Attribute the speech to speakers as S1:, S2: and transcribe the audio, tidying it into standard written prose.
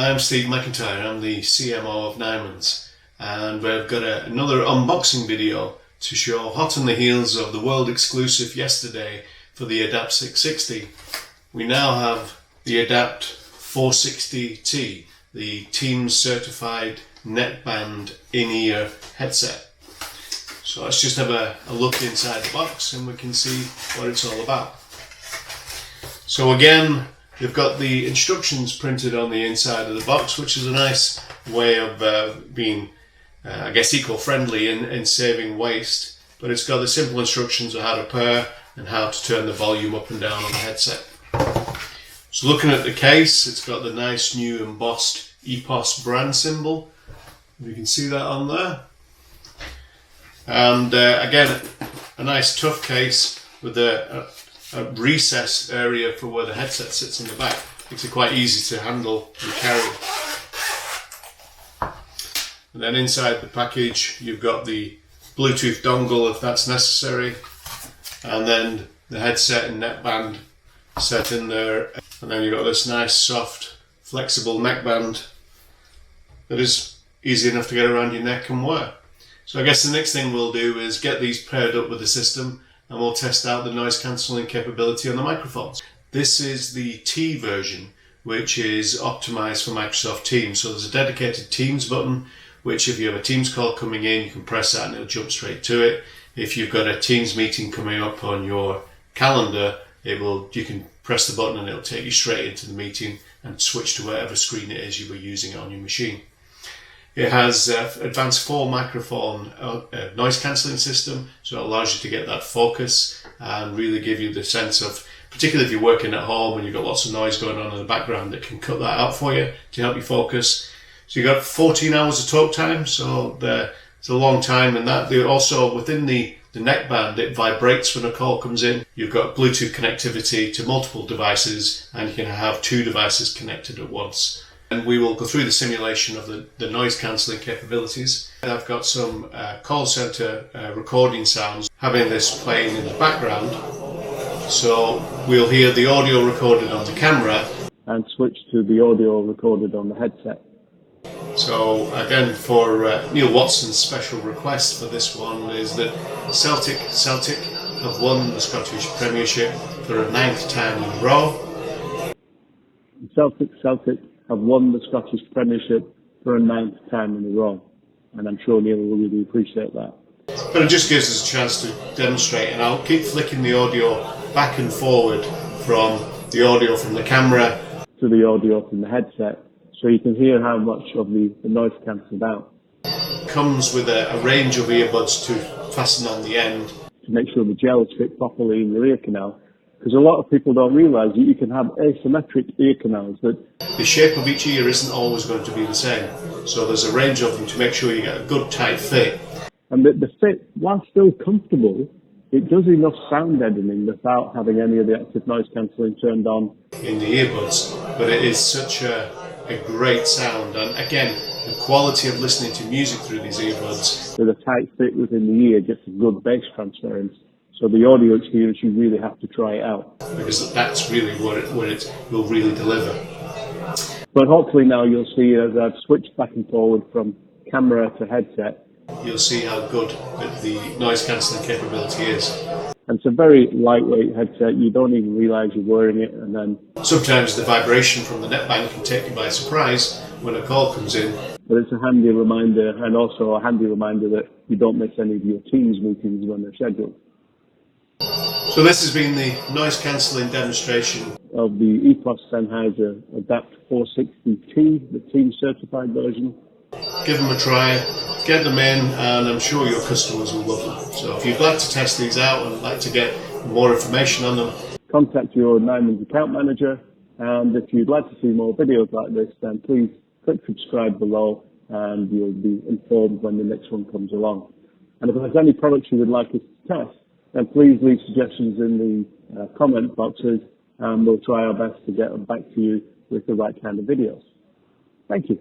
S1: I'm Steve McIntyre, I'm the CMO of Nimans, and we've got another unboxing video to show, hot on the heels of the world exclusive yesterday for the ADAPT 660. We now have the ADAPT 460T, the Teams certified neckband in-ear headset. So let's just have a look inside the box and we can see what it's all about. So again, they've got the instructions printed on the inside of the box, which is a nice way of being, I guess, eco-friendly in saving waste. But it's got the simple instructions on how to pair and how to turn the volume up and down on the headset. So looking at the case, it's got the nice new embossed EPOS brand symbol. You can see that on there. And again, a nice tough case with a recessed area for where the headset sits in the back. Makes it quite easy to handle and carry. And then inside the package you've got the Bluetooth dongle if that's necessary, and then the headset and neckband set in there, and then you've got this nice soft flexible neckband that is easy enough to get around your neck and wear. So I guess the next thing we'll do is get these paired up with the system and we'll test out the noise cancelling capability on the microphones. This is the T version, which is optimized for Microsoft Teams. So there's a dedicated Teams button, which if you have a Teams call coming in, you can press that and it'll jump straight to it. If you've got a Teams meeting coming up on your calendar, you can press the button and it'll take you straight into the meeting and switch to whatever screen it is you were using it on your machine. It has advanced 4 microphone noise cancelling system, so it allows you to get that focus and really give you the sense of, particularly if you're working at home and you've got lots of noise going on in the background, it can cut that out for you to help you focus. So you've got 14 hours of talk time, so it's a long time, and that also within the neckband, it vibrates when a call comes in. You've got Bluetooth connectivity to multiple devices, and you can have 2 devices connected at once. And we will go through the simulation of the noise cancelling capabilities. I've got some call center recording sounds, having this playing in the background. So we'll hear the audio recorded on the camera
S2: and switch to the audio recorded on the headset.
S1: So again, for Neil Watson's special request for this one is that Celtic have won the Scottish Premiership for a 9th time in a row.
S2: Celtic have won the Scottish Premiership for a 9th time in a row, and I'm sure Neil will really appreciate that.
S1: But it just gives us a chance to demonstrate, and I'll keep flicking the audio back and forward from the audio from the camera
S2: to the audio from the headset, so you can hear how much of the noise cancelled out.
S1: It comes with a range of earbuds to fasten on the end
S2: to make sure the gels fit properly in your ear canal, because a lot of people don't realise that you can have asymmetric ear canals. That
S1: the shape of each ear isn't always going to be the same, so there's a range of them to make sure you get a good tight fit.
S2: And the fit, while still comfortable, it does enough sound deadening without having any of the active noise cancelling turned on
S1: in the earbuds. But it is such a great sound, and again, the quality of listening to music through these earbuds.
S2: With a tight fit within the ear gets a good bass transference. So the audio experience, you really have to try it out.
S1: Because that's really what it will really deliver.
S2: But hopefully now you'll see, as I've switched back and forward from camera to headset,
S1: you'll see how good the noise cancelling capability is.
S2: And it's a very lightweight headset, you don't even realise you're wearing it, and then
S1: sometimes the vibration from the neckband can take you by surprise when a call comes in.
S2: But it's a handy reminder, and also a handy reminder that you don't miss any of your Teams meetings when they're scheduled.
S1: So this has been the noise cancelling demonstration
S2: of the EPOS Sennheiser ADAPT 460T, the Teams certified version.
S1: Give them a try, get them in, and I'm sure your customers will love them. So if you'd like to test these out and like to get more information on them,
S2: contact your Nimans account manager, and if you'd like to see more videos like this, then please click subscribe below and you'll be informed when the next one comes along. And if there's any products you would like us to test, then please leave suggestions in the comment boxes, and we'll try our best to get back to you with the right kind of videos. Thank you.